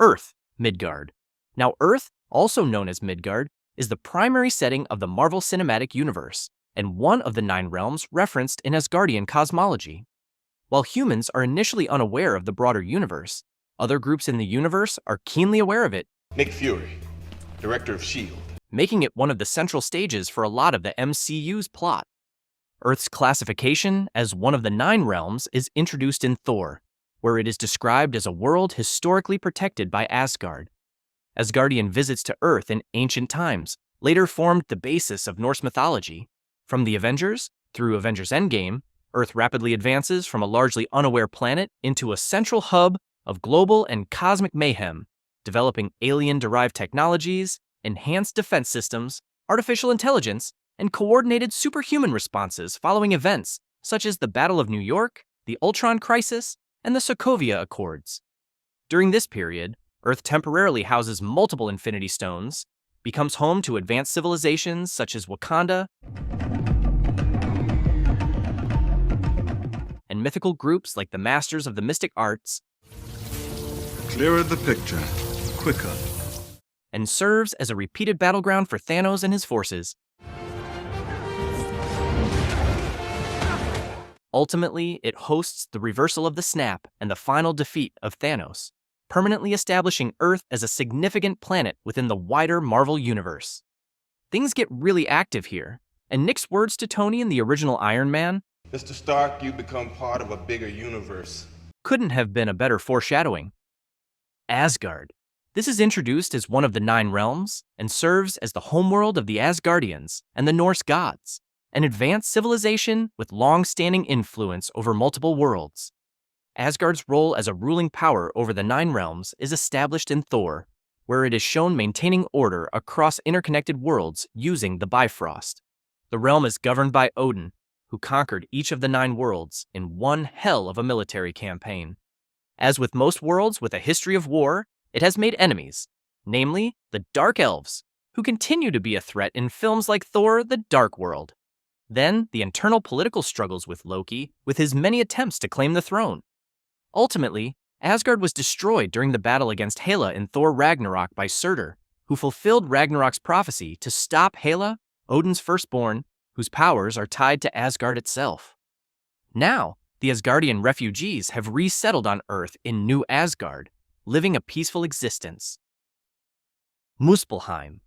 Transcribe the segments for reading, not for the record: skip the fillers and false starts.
Earth, Midgard. Now Earth, also known as Midgard, is the primary setting of the Marvel Cinematic Universe, and one of the 9 realms referenced in Asgardian cosmology. While humans are initially unaware of the broader universe, other groups in the universe are keenly aware of it. Nick Fury, director of S.H.I.E.L.D. Making it one of the central stages for a lot of the MCU's plot. Earth's classification as one of the 9 realms is introduced in Thor, where it is described as a world historically protected by Asgard. Asgardian visits to Earth in ancient times later formed the basis of Norse mythology. From the Avengers through Avengers Endgame, Earth rapidly advances from a largely unaware planet into a central hub of global and cosmic mayhem, developing alien-derived technologies, enhanced defense systems, artificial intelligence, and coordinated superhuman responses following events such as the Battle of New York, the Ultron Crisis, and the Sokovia Accords. During this period, Earth temporarily houses multiple Infinity Stones, becomes home to advanced civilizations such as Wakanda, and mythical groups like the Masters of the Mystic Arts, Clearer the picture, quicker. and serves as a repeated battleground for Thanos and his forces. Ultimately, it hosts the reversal of the snap and the final defeat of Thanos, permanently establishing Earth as a significant planet within the wider Marvel universe. Things get really active here, and Nick's words to Tony in the original Iron Man Mr. Stark, you become part of a bigger universe. couldn't have been a better foreshadowing. Asgard. This is introduced as one of the 9 realms and serves as the homeworld of the Asgardians and the Norse gods, an advanced civilization with long-standing influence over multiple worlds. Asgard's role as a ruling power over the 9 realms is established in Thor, where it is shown maintaining order across interconnected worlds using the Bifrost. The realm is governed by Odin, who conquered each of the 9 worlds in one hell of a military campaign. As with most worlds with a history of war, it has made enemies, namely the Dark Elves, who continue to be a threat in films like Thor: The Dark World. Then, the internal political struggles with Loki, with his many attempts to claim the throne. Ultimately, Asgard was destroyed during the battle against Hala in Thor Ragnarok by Surtur, who fulfilled Ragnarok's prophecy to stop Hala, Odin's firstborn, whose powers are tied to Asgard itself. Now, the Asgardian refugees have resettled on Earth in New Asgard, living a peaceful existence. Muspelheim.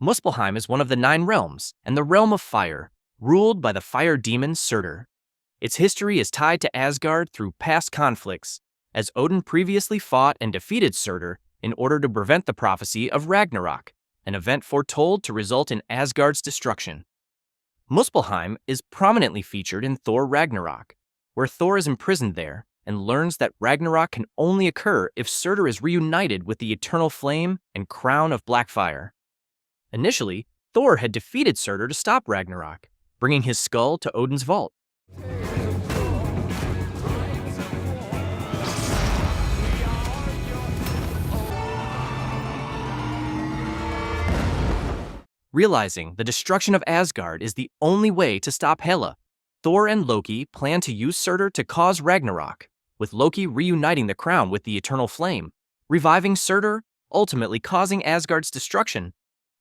Muspelheim is one of the 9 realms and the realm of fire, ruled by the fire demon Surtur. Its history is tied to Asgard through past conflicts, as Odin previously fought and defeated Surtur in order to prevent the prophecy of Ragnarok, an event foretold to result in Asgard's destruction. Muspelheim is prominently featured in Thor Ragnarok, where Thor is imprisoned there and learns that Ragnarok can only occur if Surtur is reunited with the eternal flame and crown of black fire. Initially, Thor had defeated Surtur to stop Ragnarok, bringing his skull to Odin's vault. Realizing the destruction of Asgard is the only way to stop Hala, Thor and Loki plan to use Surtur to cause Ragnarok, with Loki reuniting the crown with the eternal flame, reviving Surtur, ultimately causing Asgard's destruction.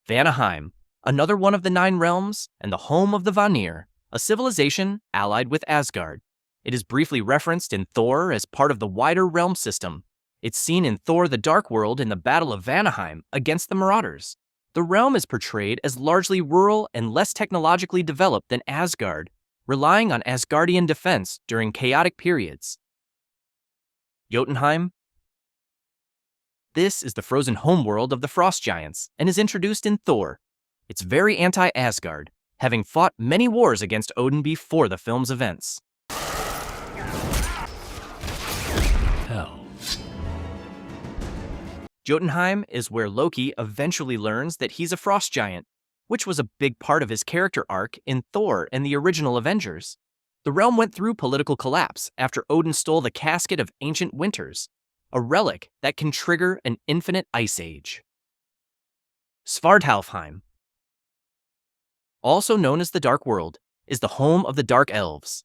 Vanaheim, another one of the 9 realms and the home of the Vanir, a civilization allied with Asgard. It is briefly referenced in Thor as part of the wider realm system. It's seen in Thor: The Dark World in the Battle of Vanaheim against the Marauders. The realm is portrayed as largely rural and less technologically developed than Asgard, relying on Asgardian defense during chaotic periods. Jotunheim. This is the frozen homeworld of the Frost Giants and is introduced in Thor. It's very anti-Asgard, having fought many wars against Odin before the film's events. Elves. Jotunheim is where Loki eventually learns that he's a frost giant, which was a big part of his character arc in Thor and the original Avengers. The realm went through political collapse after Odin stole the Casket of Ancient Winters, a relic that can trigger an infinite ice age. Svartalfheim, also known as the Dark World, is the home of the Dark Elves.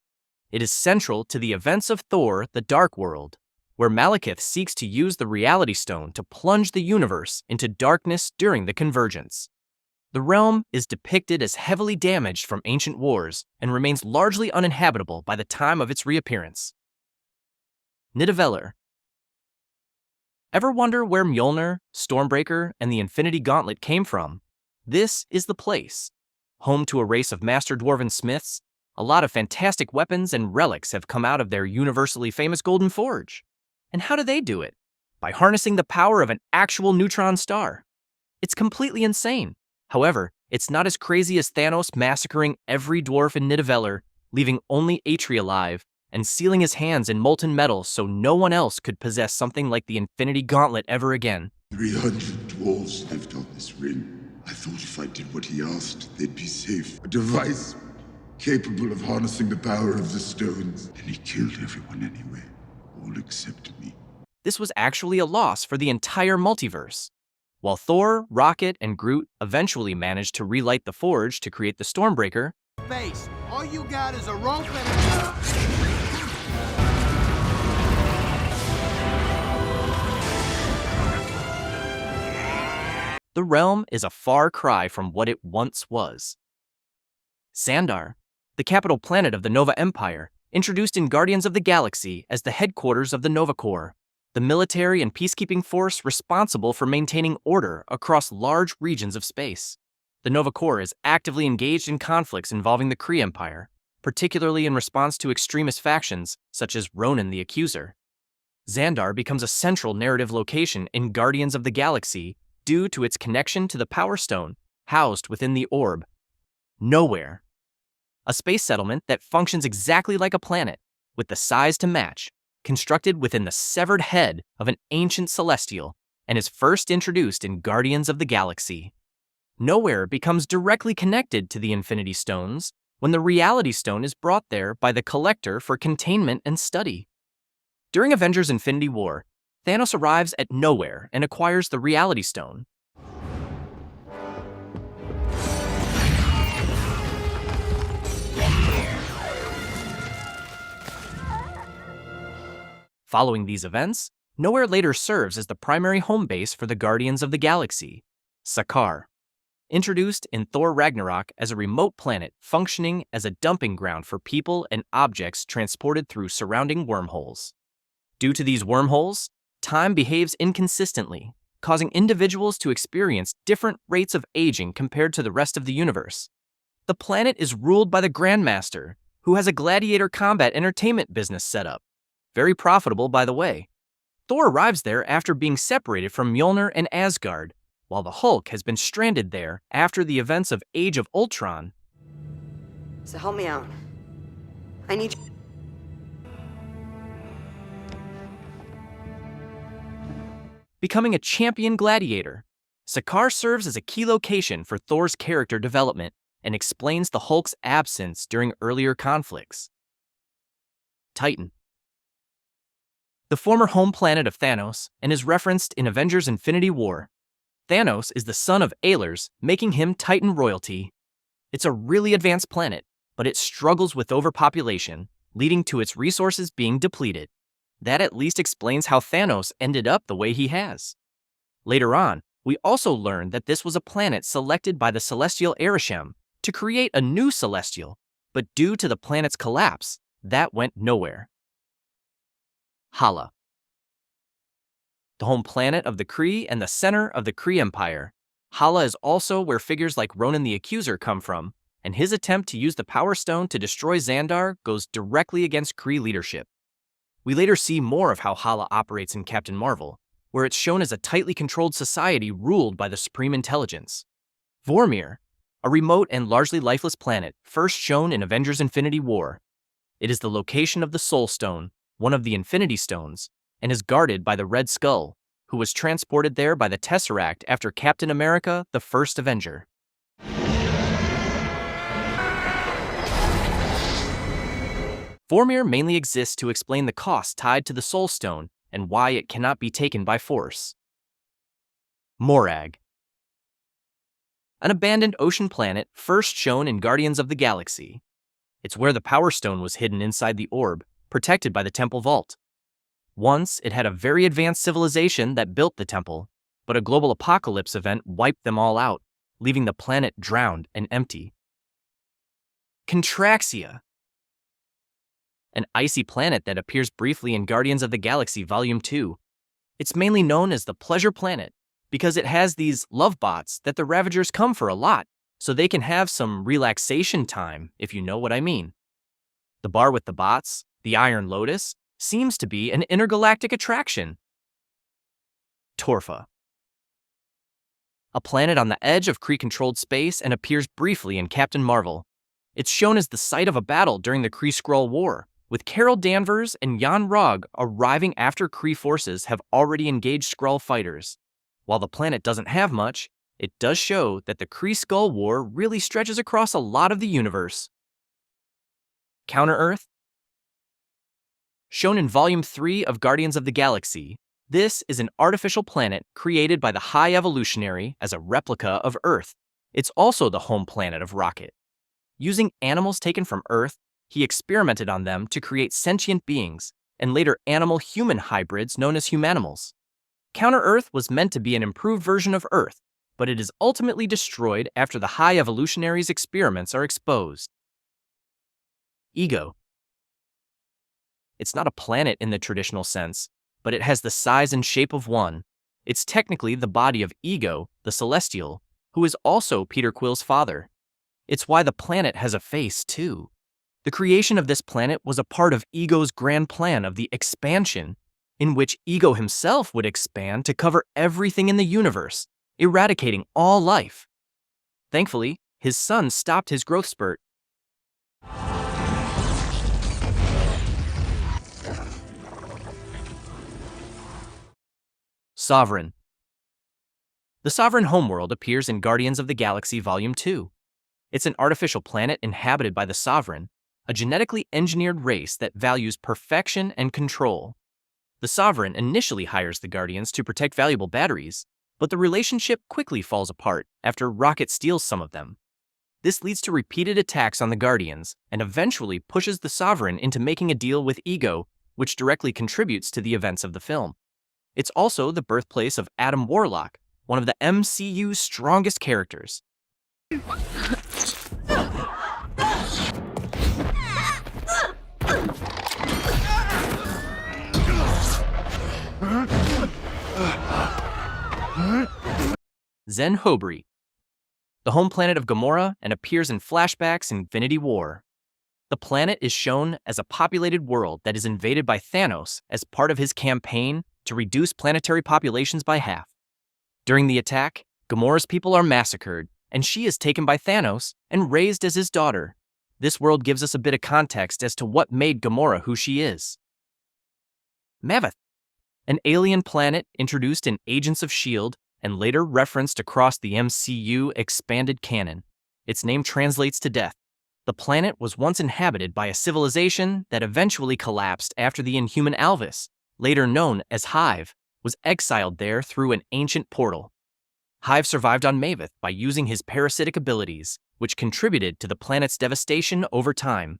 It is central to the events of Thor: The Dark World, where Malekith seeks to use the Reality Stone to plunge the universe into darkness during the Convergence. The realm is depicted as heavily damaged from ancient wars and remains largely uninhabitable by the time of its reappearance. Nidavellir. Ever wonder where Mjolnir, Stormbreaker, and the Infinity Gauntlet came from? This is the place. Home to a race of master dwarven smiths, a lot of fantastic weapons and relics have come out of their universally famous Golden Forge. And how do they do it? By harnessing the power of an actual neutron star. It's completely insane. However, it's not as crazy as Thanos massacring every dwarf in Nidavellir, leaving only Atri alive, and sealing his hands in molten metal so no one else could possess something like the Infinity Gauntlet ever again. 300 dwarves lived on this ring. I thought if I did what he asked, they'd be safe. A device capable of harnessing the power of the stones. And he killed everyone anyway, all except me. This was actually a loss for the entire multiverse. While Thor, Rocket, and Groot eventually managed to relight the forge to create the Stormbreaker, Face, all you got is a rope and the realm is a far cry from what it once was. Xandar, the capital planet of the Nova Empire, introduced in Guardians of the Galaxy as the headquarters of the Nova Corps, the military and peacekeeping force responsible for maintaining order across large regions of space. The Nova Corps is actively engaged in conflicts involving the Kree Empire, particularly in response to extremist factions such as Ronan the Accuser. Xandar becomes a central narrative location in Guardians of the Galaxy due to its connection to the Power Stone housed within the orb. Knowhere, a space settlement that functions exactly like a planet, with the size to match, constructed within the severed head of an ancient celestial, and is first introduced in Guardians of the Galaxy. Knowhere becomes directly connected to the Infinity Stones when the Reality Stone is brought there by the Collector for containment and study. During Avengers Infinity War, Thanos arrives at Knowhere and acquires the Reality Stone. Following these events, Knowhere later serves as the primary home base for the Guardians of the Galaxy, Sakaar. Introduced in Thor Ragnarok as a remote planet functioning as a dumping ground for people and objects transported through surrounding wormholes. Due to these wormholes, time behaves inconsistently, causing individuals to experience different rates of aging compared to the rest of the universe. The planet is ruled by the Grandmaster, who has a gladiator combat entertainment business set up. Very profitable, by the way. Thor arrives there after being separated from Mjolnir and Asgard, while the Hulk has been stranded there after the events of Age of Ultron. So help me out. I need you. Becoming a champion gladiator, Sakaar serves as a key location for Thor's character development and explains the Hulk's absence during earlier conflicts. Titan. The former home planet of Thanos and is referenced in Avengers Infinity War. Thanos is the son of Aelers, making him Titan royalty. It's a really advanced planet, but it struggles with overpopulation, leading to its resources being depleted. That at least explains how Thanos ended up the way he has. Later on, we also learned that this was a planet selected by the Celestial Arishem to create a new Celestial, but due to the planet's collapse, that went nowhere. Hala. The home planet of the Kree and the center of the Kree Empire, Hala is also where figures like Ronan the Accuser come from, and his attempt to use the Power Stone to destroy Xandar goes directly against Kree leadership. We later see more of how Hala operates in Captain Marvel, where it's shown as a tightly controlled society ruled by the Supreme Intelligence. Vormir, a remote and largely lifeless planet first shown in Avengers Infinity War. It is the location of the Soul Stone, one of the Infinity Stones, and is guarded by the Red Skull, who was transported there by the Tesseract after Captain America, the First Avenger. Vormir mainly exists to explain the costs tied to the Soul Stone and why it cannot be taken by force. Morag. An abandoned ocean planet first shown in Guardians of the Galaxy. It's where the Power Stone was hidden inside the orb, protected by the Temple Vault. Once, it had a very advanced civilization that built the temple, but a global apocalypse event wiped them all out, leaving the planet drowned and empty. Contraxia, an icy planet that appears briefly in Guardians of the Galaxy Volume 2. It's mainly known as the Pleasure Planet because it has these love bots that the Ravagers come for a lot, so they can have some relaxation time, if you know what I mean. The bar with the bots, the Iron Lotus, seems to be an intergalactic attraction. Torfa, a planet on the edge of Kree-controlled space and appears briefly in Captain Marvel. It's shown as the site of a battle during the Kree-Skrull War, with Carol Danvers and Jan Rog arriving after Kree forces have already engaged Skrull fighters. While the planet doesn't have much, it does show that the Kree-Skrull War really stretches across a lot of the universe. Counter-Earth, shown in Volume 3 of Guardians of the Galaxy, this is an artificial planet created by the High Evolutionary as a replica of Earth. It's also the home planet of Rocket. Using animals taken from Earth, he experimented on them to create sentient beings, and later animal-human hybrids known as humanimals. Counter-Earth was meant to be an improved version of Earth, but it is ultimately destroyed after the High Evolutionary's experiments are exposed. Ego. It's not a planet in the traditional sense, but it has the size and shape of one. It's technically the body of Ego, the Celestial, who is also Peter Quill's father. It's why the planet has a face, too. The creation of this planet was a part of Ego's grand plan of the expansion, in which Ego himself would expand to cover everything in the universe, eradicating all life. Thankfully, his son stopped his growth spurt. Sovereign. The Sovereign homeworld appears in Guardians of the Galaxy Volume 2. It's an artificial planet inhabited by the Sovereign, a genetically engineered race that values perfection and control. The Sovereign initially hires the Guardians to protect valuable batteries, but the relationship quickly falls apart after Rocket steals some of them. This leads to repeated attacks on the Guardians and eventually pushes the Sovereign into making a deal with Ego, which directly contributes to the events of the film. It's also the birthplace of Adam Warlock, one of the MCU's strongest characters. Xandar, the home planet of Gamora, and appears in flashbacks in Infinity War. The planet is shown as a populated world that is invaded by Thanos as part of his campaign to reduce planetary populations by half. During the attack, Gamora's people are massacred, and she is taken by Thanos and raised as his daughter. This world gives us a bit of context as to what made Gamora who she is. Maveth, an alien planet introduced in Agents of S.H.I.E.L.D. and later referenced across the MCU expanded canon. Its name translates to death. The planet was once inhabited by a civilization that eventually collapsed after the Inhuman Elves, later known as Hive, was exiled there through an ancient portal. Hive survived on Maveth by using his parasitic abilities, which contributed to the planet's devastation over time.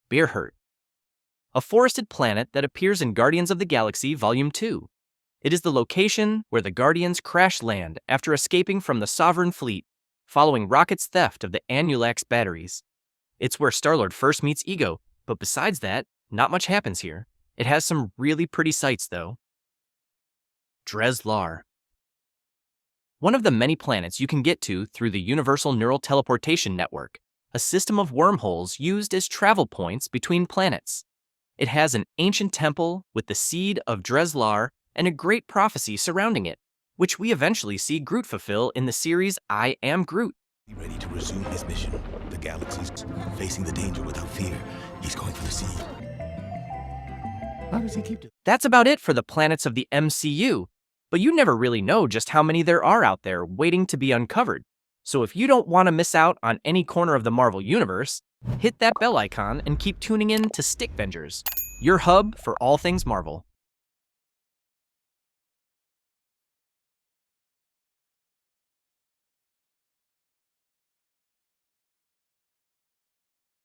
Beerhurt, a forested planet that appears in Guardians of the Galaxy Volume 2. It is the location where the Guardians crash land after escaping from the Sovereign fleet, following Rocket's theft of the Anulax batteries. It's where Star-Lord first meets Ego, but besides that, not much happens here. It has some really pretty sights, though. Drez-Lar, one of the many planets you can get to through the Universal Neural Teleportation Network, a system of wormholes used as travel points between planets. It has an ancient temple with the seed of Drez-Lar and a great prophecy surrounding it, which we eventually see Groot fulfill in the series I Am Groot. Ready to resume his mission. The galaxy's facing the danger without fear. He's going for the seed. How does he keep doing? That's about it for the planets of the MCU, but you never really know just how many there are out there waiting to be uncovered. So if you don't want to miss out on any corner of the Marvel Universe, hit that bell icon and keep tuning in to Stickvengers, your hub for all things Marvel.